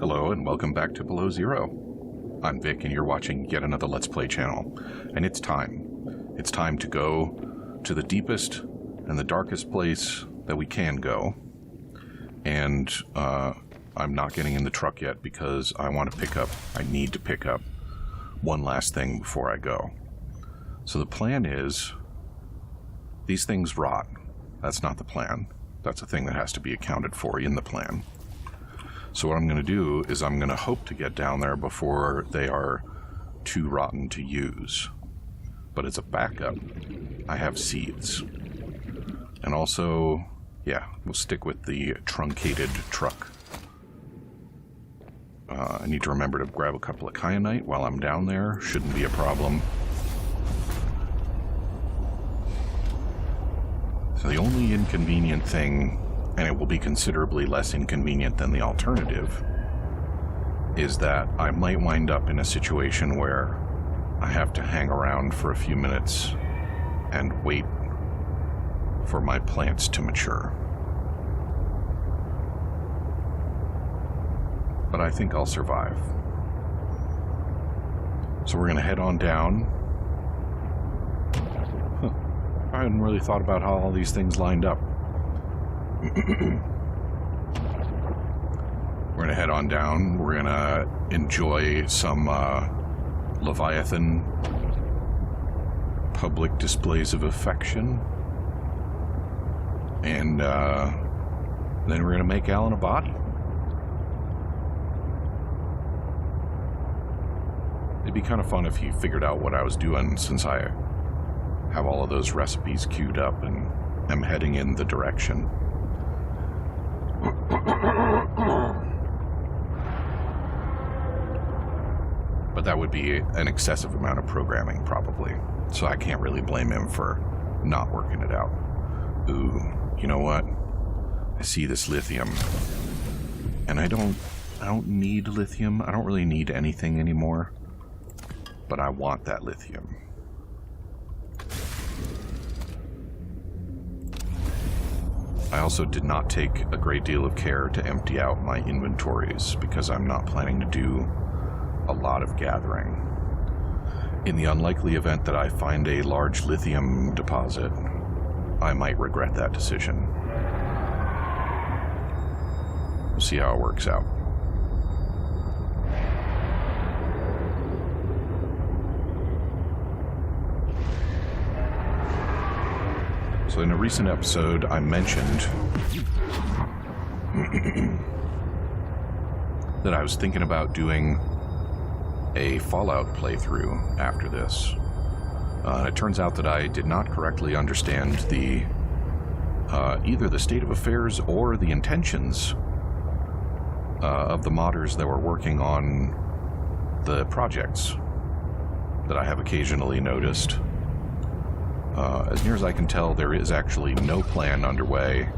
Hello and welcome back to Below Zero. I'm Vic and you're watching yet another Let's Play channel. And it's time. It's time to go to the deepest and the darkest place that we can go. And I'm not getting in the truck yet because I need to pick up one last thing before I go. So the plan is, these things rot. That's not the plan. That's a thing that has to be accounted for in the plan. So what I'm going to do is I'm going to hope to get down there before they are too rotten to use. But as a backup, I have seeds. And also, yeah, we'll stick with the truncated truck. I need to remember to grab a couple of kyanite while I'm down there. Shouldn't be a problem. So the only inconvenient thing, and it will be considerably less inconvenient than the alternative, is that I might wind up in a situation where I have to hang around for a few minutes and wait for my plants to mature. But I think I'll survive. So we're going to head on down. I hadn't really thought about how all these things lined up. We're going to head on down. We're going to enjoy some Leviathan public displays of affection. And then we're going to make Alan a body. It'd be kind of fun if he figured out what I was doing, since I have all of those recipes queued up and am heading in the direction. But that would be an excessive amount of programming, probably. So I can't really blame him for not working it out. Ooh, you know what? I see this lithium. And I don't need lithium. I don't really need anything anymore. But I want that lithium. I also did not take a great deal of care to empty out my inventories because I'm not planning to do a lot of gathering. In the unlikely event that I find a large lithium deposit, I might regret that decision. We'll see how it works out. So in a recent episode, I mentioned that I was thinking about doing a Fallout playthrough after this. It turns out that I did not correctly understand the either the state of affairs or the intentions of the modders that were working on the projects that I have occasionally noticed. As near as I can tell, there is actually no plan underway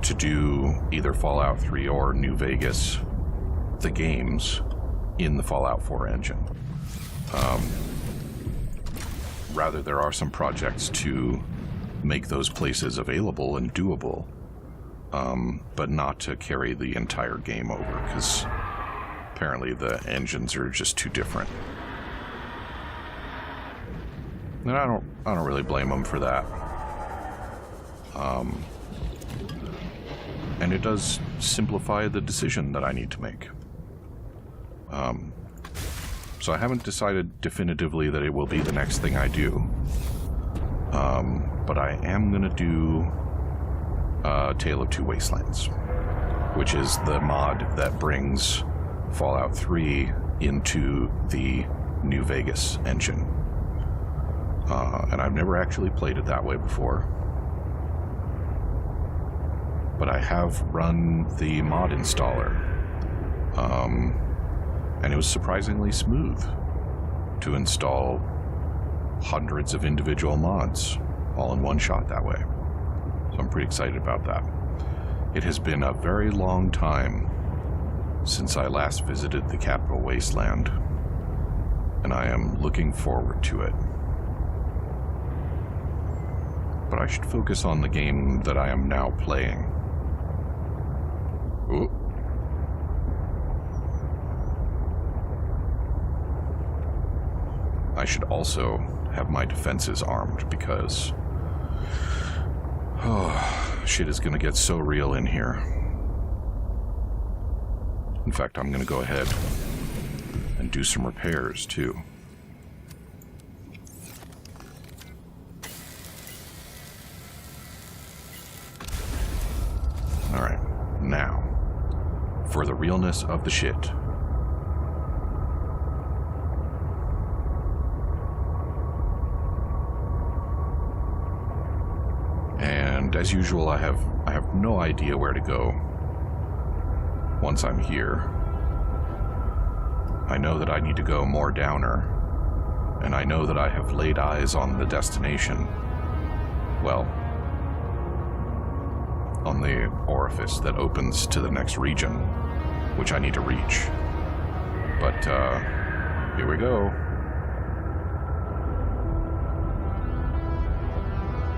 to do either Fallout 3 or New Vegas, the games, in the Fallout 4 engine. Rather, there are some projects to make those places available and doable, but not to carry the entire game over, because apparently the engines are just too different. And I don't really blame them for that. And it does simplify the decision that I need to make. So I haven't decided definitively that it will be the next thing I do. But I am going to do Tale of Two Wastelands, which is the mod that brings Fallout 3 into the New Vegas engine. And I've never actually played it that way before. But I have run the mod installer. And it was surprisingly smooth to install hundreds of individual mods all in one shot that way. So I'm pretty excited about that. It has been a very long time since I last visited the Capital Wasteland, and I am looking forward to it. But I should focus on the game that I am now playing. Ooh. I should also have my defenses armed because... oh, shit is gonna get so real in here. In fact, I'm gonna go ahead and do some repairs, too. Alright, now, for the realness of the shit. And as usual, I have no idea where to go once I'm here. I know that I need to go more downer, and I know that I have laid eyes on the destination. Well, on the orifice that opens to the next region, which I need to reach. But, here we go.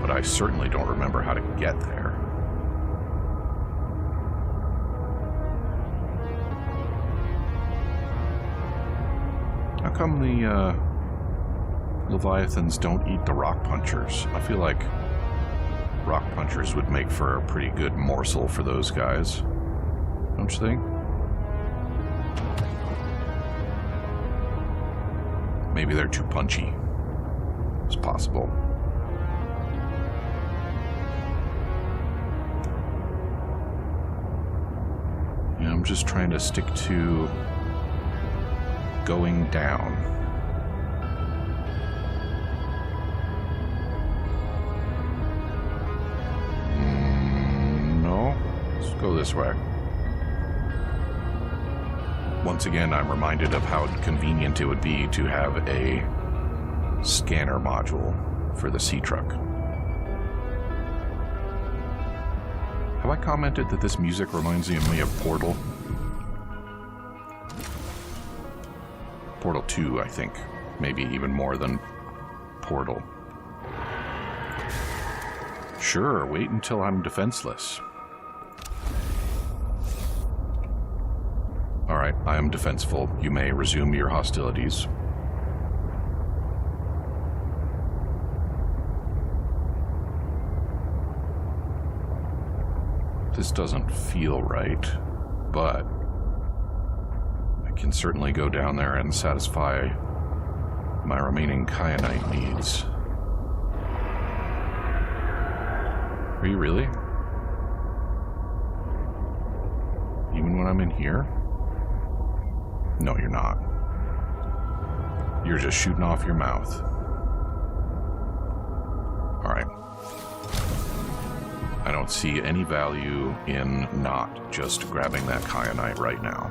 But I certainly don't remember how to get there. How come the, Leviathans don't eat the rock punchers? I feel like rock punchers would make for a pretty good morsel for those guys. Don't you think? Maybe they're too punchy. It's possible. Yeah, I'm just trying to stick to going down. No, let's go this way. Once again, I'm reminded of how convenient it would be to have a scanner module for the sea truck. Have I commented that this music reminds me of Portal? Portal 2, I think. Maybe even more than Portal. Sure, wait until I'm defenseless. Alright, I am defenseful. You may resume your hostilities. This doesn't feel right, but I can certainly go down there and satisfy my remaining kyanite needs. Are you really? Even when I'm in here? No, you're not. You're just shooting off your mouth. Alright. I don't see any value in not just grabbing that kyanite right now.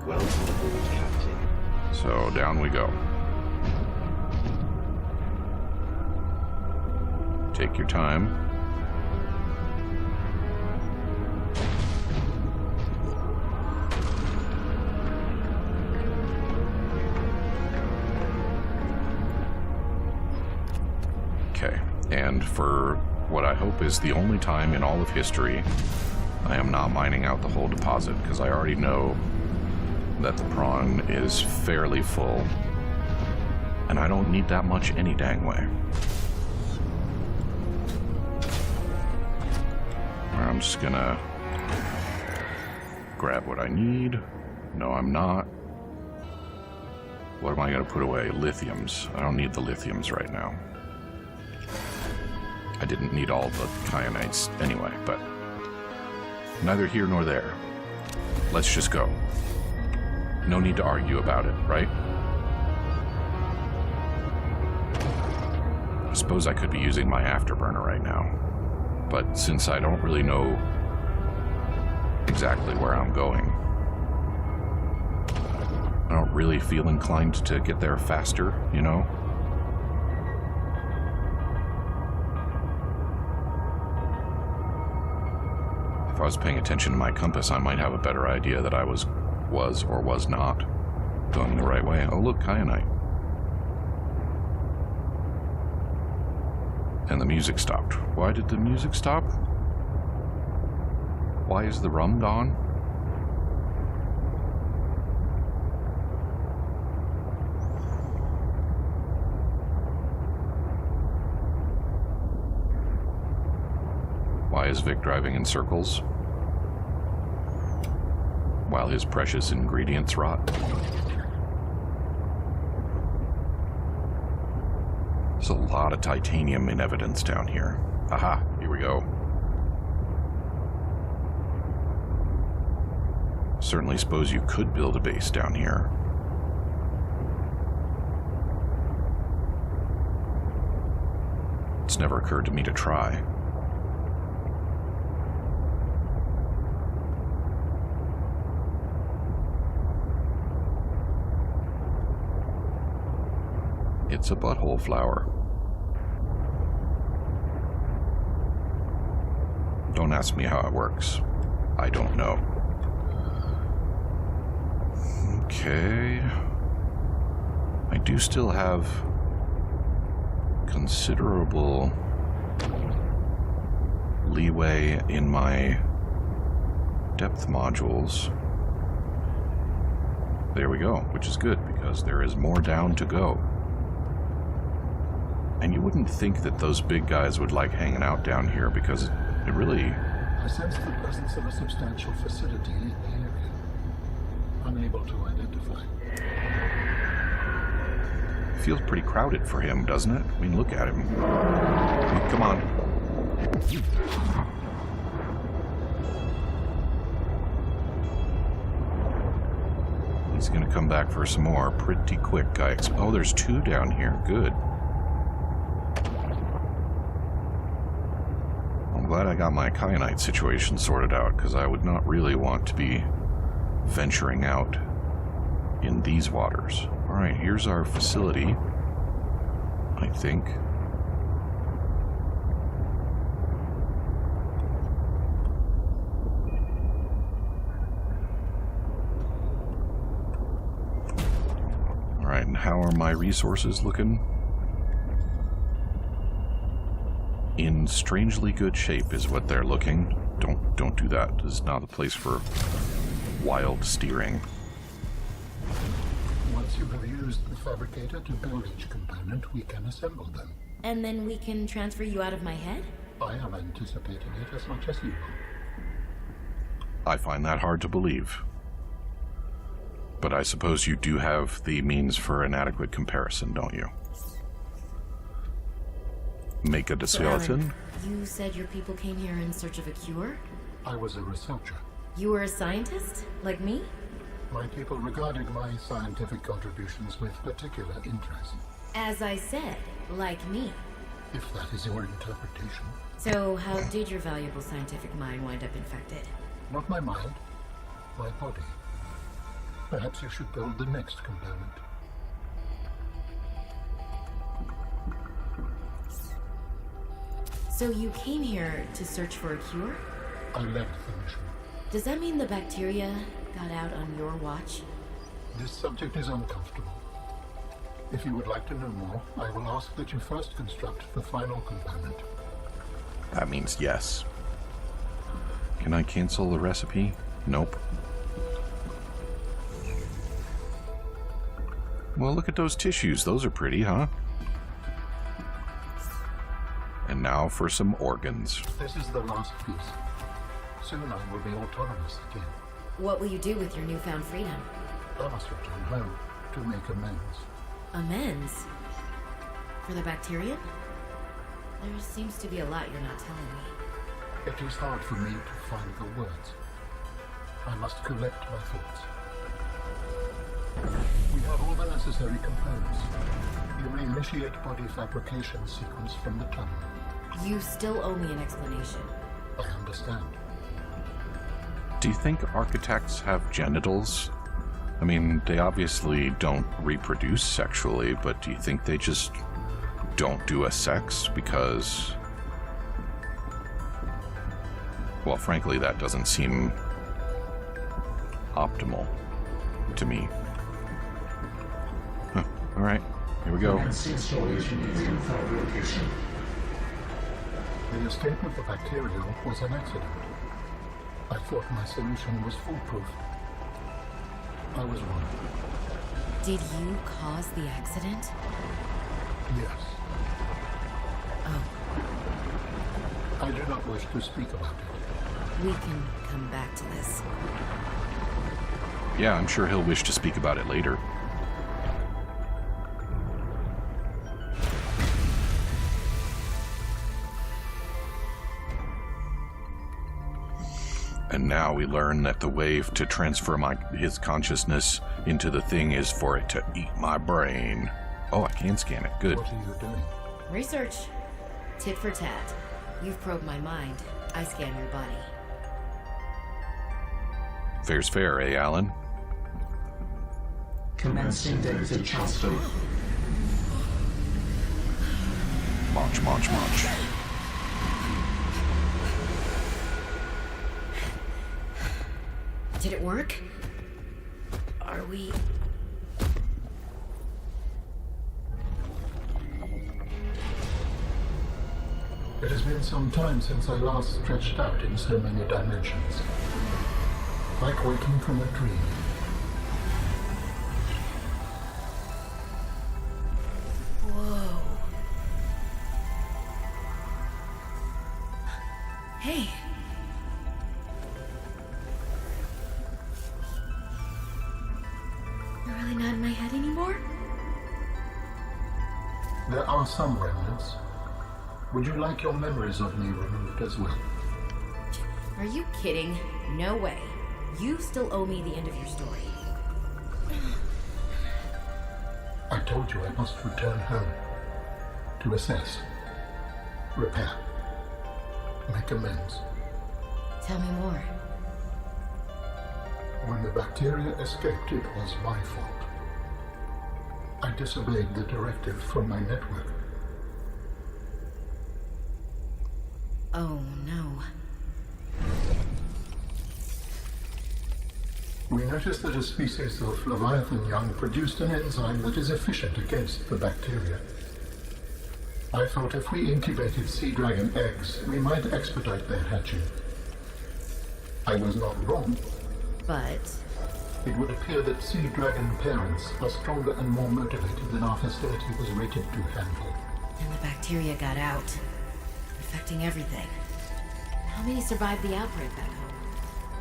Welcome aboard, Captain. So down we go. Take your time. Okay, and for what I hope is the only time in all of history, I am not mining out the whole deposit, because I already know that the prawn is fairly full, and I don't need that much any dang way. I'm just gonna grab what I need. No, I'm not. What am I gonna put away? Lithiums. I don't need the lithiums right now. I didn't need all the kyanites anyway, but neither here nor there. Let's just go. No need to argue about it, right? I suppose I could be using my afterburner right now, but since I don't really know exactly where I'm going, I don't really feel inclined to get there faster, you know? If I was paying attention to my compass, I might have a better idea that I was or was not going the right way. Oh, look, kyanite. And the music stopped. Why did the music stop? Why is the rum gone? is Vic driving in circles while his precious ingredients rot? There's a lot of titanium in evidence down here. Aha, here we go. Certainly suppose you could build a base down here. It's never occurred to me to try. It's a butthole flower. Don't ask me how it works. I don't know. Okay. I do still have considerable leeway in my depth modules. There we go, which is good because there is more down to go. And you wouldn't think that those big guys would like hanging out down here because it really... I sense the presence of a substantial facility in the area. Unable to identify. Feels pretty crowded for him, doesn't it? I mean, look at him. Come on. He's gonna come back for some more pretty quick, oh, there's two down here. Good. I'm glad I got my kyanite situation sorted out, because I would not really want to be venturing out in these waters. Alright, here's our facility, I think. Alright, and how are my resources looking? In strangely good shape is what they're looking. Don't do that. This is not a place for wild steering. Once you have used the fabricator to build each component, we can assemble them. And then we can transfer you out of my head? I am anticipating it as much as you are. I find that hard to believe. But I suppose you do have the means for an adequate comparison, don't you? Make a skeleton? You said your people came here in search of a cure? I was a researcher. You were a scientist? Like me? My people regarded my scientific contributions with particular interest. As I said, like me. If that is your interpretation. So how did your valuable scientific mind wind up infected? Not my mind, my body. Perhaps you should build the next component. So you came here to search for a cure? I led the mission. Does that mean the bacteria got out on your watch? This subject is uncomfortable. If you would like to know more, I will ask that you first construct the final component. That means yes. Can I cancel the recipe? Nope. Well, look at those tissues. Those are pretty, huh? And now for some organs. This is the last piece. Soon I will be autonomous again. What will you do with your newfound freedom? I must return home to make amends. Amends? For the bacterium? There seems to be a lot you're not telling me. It is hard for me to find the words. I must collect my thoughts. We have all the necessary components. You may initiate body fabrication sequence from the tunnel. You still owe me an explanation. I understand. Do you think architects have genitals? I mean, they obviously don't reproduce sexually, but do you think they just don't do a sex because... Well, frankly, that doesn't seem optimal to me. Huh. All right, here we go. The escape of the bacteria was an accident. I thought my solution was foolproof. I was wrong. Did you cause the accident? Yes. Oh. I You do not wish to speak about it. We can come back to this. Yeah, I'm sure he'll wish to speak about it later. And now we learn that the way to transfer his consciousness into the thing is for it to eat my brain. Oh, I can scan it. Good. What are you doing? Research. Tit for tat. You've probed my mind. I scan your body. Fair's fair, eh, Alan? Commencing data transfer. March. Did it work? Are we... It has been some time since I last stretched out in so many dimensions. Like waking from a dream. Whoa. Hey. You're really not in my head anymore? There are some remnants. Would you like your memories of me removed as well? Are you kidding? No way. You still owe me the end of your story. I told you I must return home. To assess. Repair. Make amends. Tell me more. When the bacteria escaped, it was my fault. I disobeyed the directive from my network. Oh, no. We noticed that a species of Leviathan young produced an enzyme that is efficient against the bacteria. I thought if we incubated sea dragon eggs, we might expedite their hatching. I was not wrong. But... It would appear that sea dragon parents are stronger and more motivated than our facility was rated to handle. then the bacteria got out, infecting everything. How many survived the outbreak back home?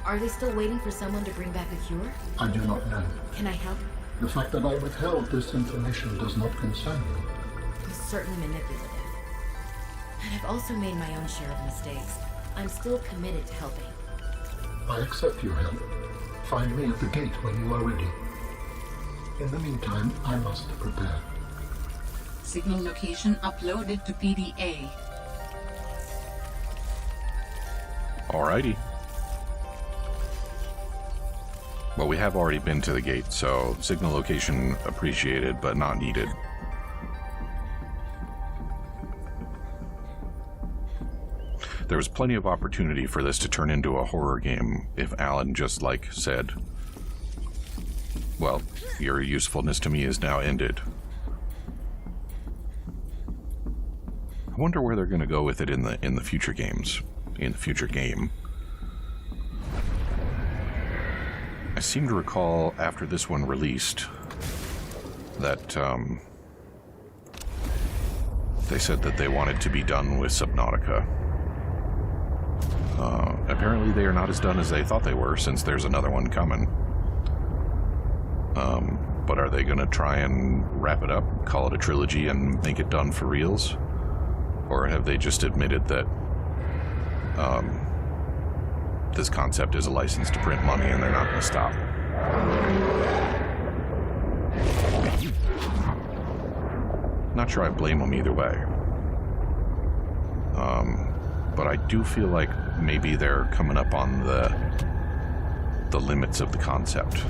Are they still waiting for someone to bring back a cure? I do not know. Can I help? The fact that I withheld this information does not concern me. I'm certainly manipulative. And I've also made my own share of mistakes. I'm still committed to helping. I accept your help. Find me at the gate when you are ready. In the meantime, I must prepare. Signal location uploaded to PDA. Alrighty. Well, we have already been to the gate, so signal location appreciated, but not needed. There was plenty of opportunity for this to turn into a horror game if Alan just, said, well, your usefulness to me is now ended. I wonder where they're going to go with it in the future games. In the future game. I seem to recall after this one released that they said that they wanted to be done with Subnautica. Apparently they are not as done as they thought they were, since there's another one coming. But are they going to try and wrap it up, call it a trilogy, and make it done for reals? Or have they just admitted that this concept is a license to print money and they're not going to stop? Not sure I blame them either way. But I do feel like maybe they're coming up on the limits of the concept.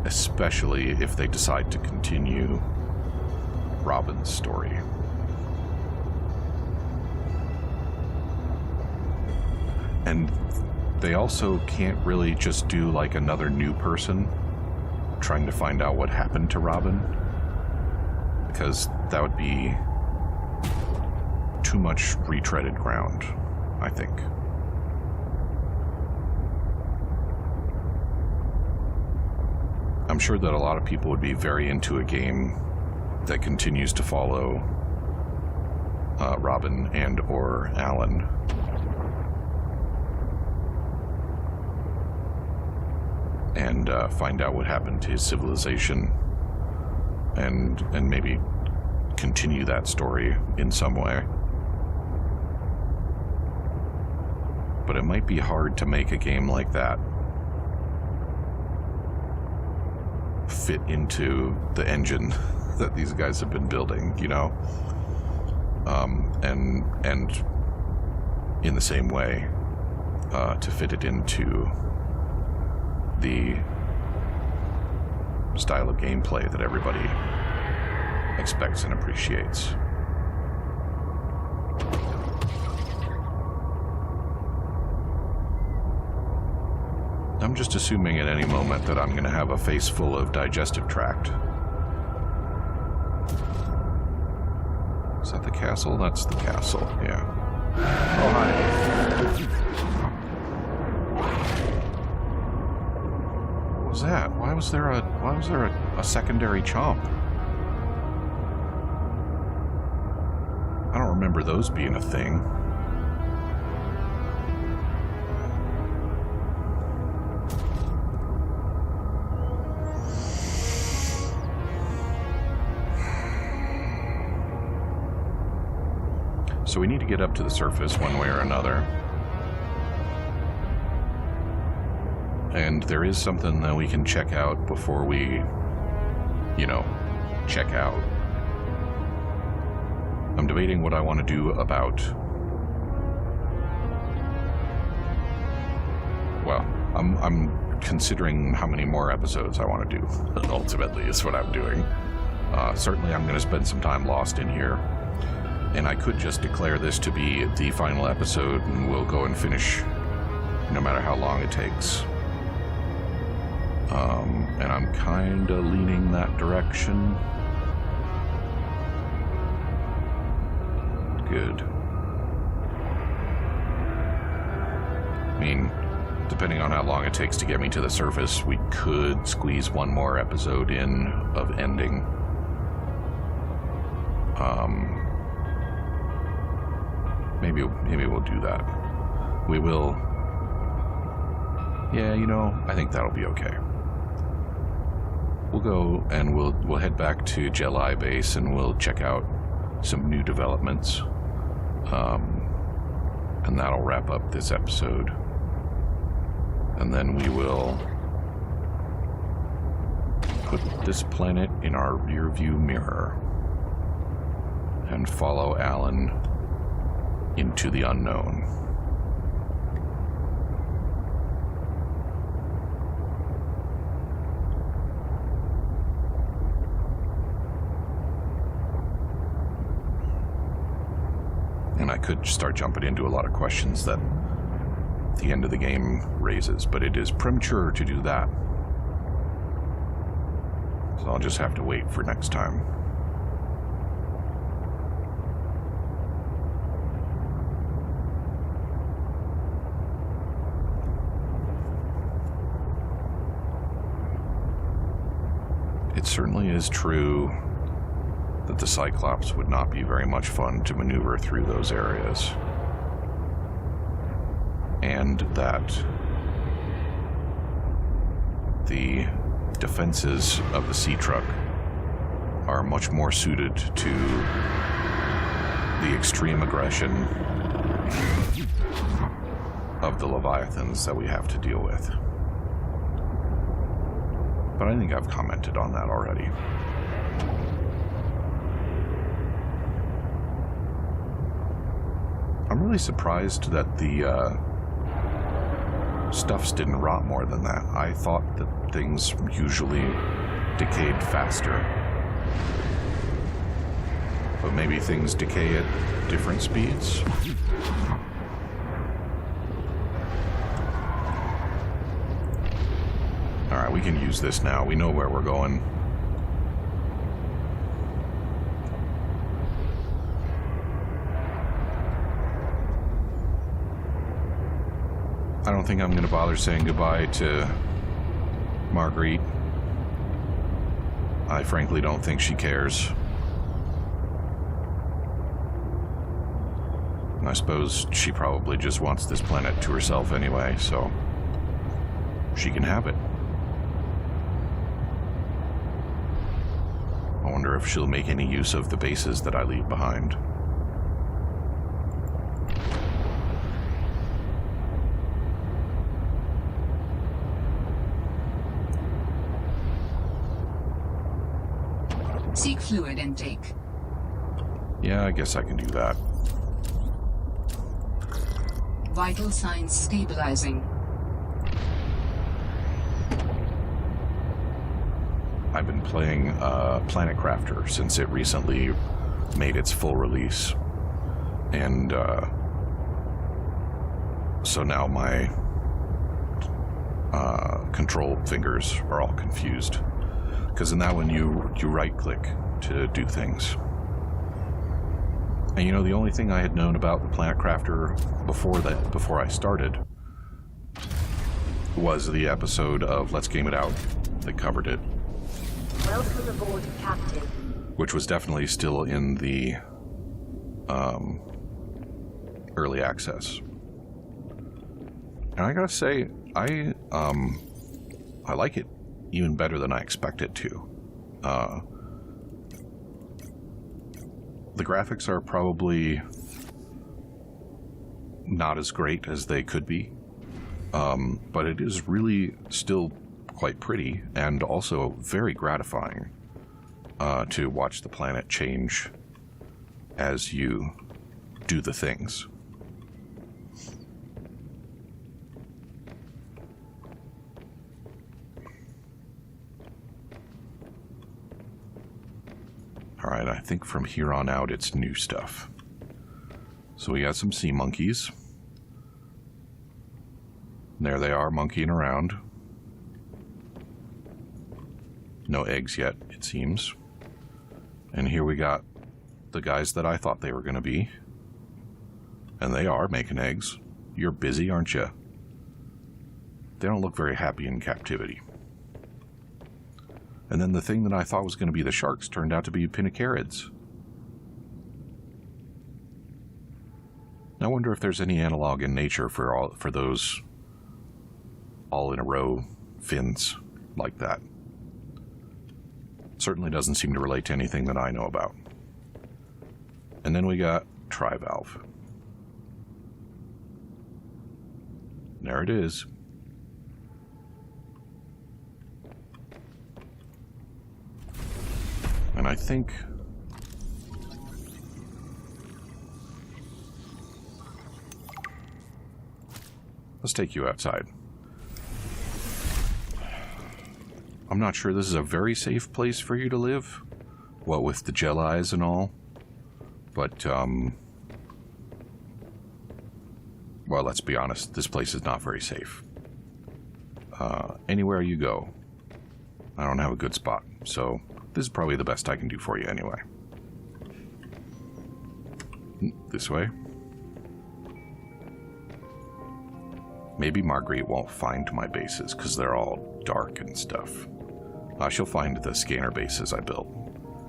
Especially if they decide to continue Robin's story. And they also can't really just do another new person trying to find out what happened to Robin, because that would be too much retreaded ground, I think. I'm sure that a lot of people would be very into a game that continues to follow Robin and or Alan. And find out what happened to his civilization, and maybe continue that story in some way. But it might be hard to make a game like that fit into the engine that these guys have been building, you know? And in the same way, to fit it into the style of gameplay that everybody expects and appreciates. I'm just assuming at any moment that I'm going to have a face full of digestive tract. Is that the castle? That's the castle, yeah. Oh, hi. What was that? Why was there a secondary chomp? I don't remember those being a thing. So we need to get up to the surface one way or another. And there is something that we can check out before we, check out. I'm debating what I want to do about... Well, I'm considering how many more episodes I want to do, ultimately, is what I'm doing. Certainly I'm going to spend some time lost in here. And I could just declare this to be the final episode, and we'll go and finish no matter how long it takes. And I'm kind of leaning that direction. Good. I mean, depending on how long it takes to get me to the surface, we could squeeze one more episode in of ending. Maybe we'll do that. We will. Yeah, I think that'll be okay. We'll go and we'll head back to Jelai base and we'll check out some new developments. And that'll wrap up this episode. And then we will put this planet in our rear view mirror and follow Alan into the unknown. And I could start jumping into a lot of questions that the end of the game raises, but it is premature to do that. So I'll just have to wait for next time. It certainly is true that the Cyclops would not be very much fun to maneuver through those areas. And that the defenses of the Sea Truck are much more suited to the extreme aggression of the Leviathans that we have to deal with. But I think I've commented on that already. I'm really surprised that the stuffs didn't rot more than that. I thought that things usually decayed faster. But maybe things decay at different speeds? Alright, we can use this now. We know where we're going. I don't think I'm going to bother saying goodbye to Marguerite. I frankly don't think she cares. I suppose she probably just wants this planet to herself anyway, so she can have it. I wonder if she'll make any use of the bases that I leave behind. Seek fluid intake. Yeah, I guess I can do that. Vital signs stabilizing. I've been playing Planet Crafter since it recently made its full release. And so now my control fingers are all confused. Because in that one you right-click to do things. And you know, the only thing I had known about the Planet Crafter before I started was the episode of Let's Game It Out that covered it. Welcome aboard, Captain. Which was definitely still in the early access. And I gotta say, I like it even better than I expected to. The graphics are probably not as great as they could be, but it is really still quite pretty and also very gratifying to watch the planet change as you do the things. Alright, I think from here on out it's new stuff. So we got some sea monkeys. There they are, monkeying around. No eggs yet, it seems. And here we got the guys that I thought they were going to be. And they are making eggs. You're busy, aren't you? They don't look very happy in captivity. And then the thing that I thought was going to be the sharks turned out to be pinnacarids. I wonder if there's any analog in nature for those all in a row fins like that. Certainly doesn't seem to relate to anything that I know about. And then we got trivalve. There it is. And I think let's take you outside. I'm not sure this is a very safe place for you to live, what with the gel eyes and all, but well, let's be honest, this place is not very safe. Anywhere you go, I don't have a good spot, so this is probably the best I can do for you anyway. This way. Maybe Marguerite won't find my bases because they're all dark and stuff. She'll find the scanner bases I built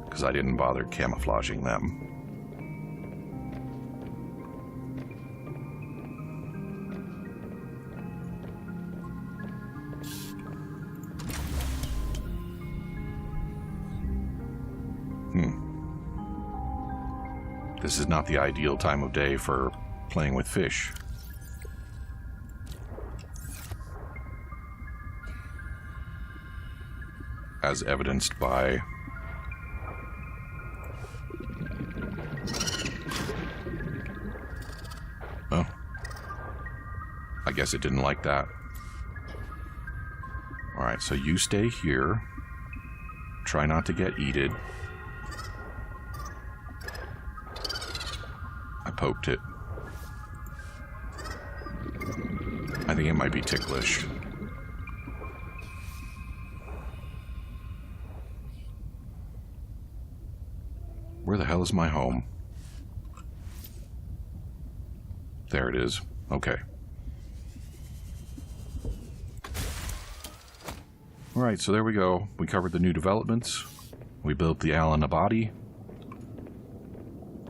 because I didn't bother camouflaging them. This is not the ideal time of day for playing with fish. As evidenced by oh, I guess it didn't like that. Alright, so you stay here. Try not to get eaten. I poked it. I think it might be ticklish. Where the hell is my home? There it is. Okay. Alright, so there we go. We covered the new developments. We built the Alan Abadi.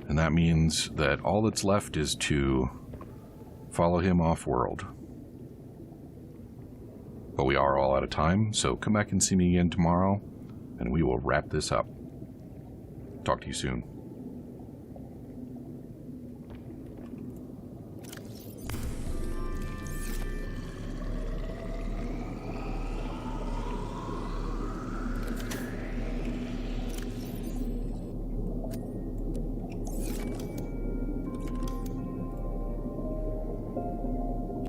And that means that all that's left is to follow him off-world. But we are all out of time, so come back and see me again tomorrow, and we will wrap this up. Talk to you soon.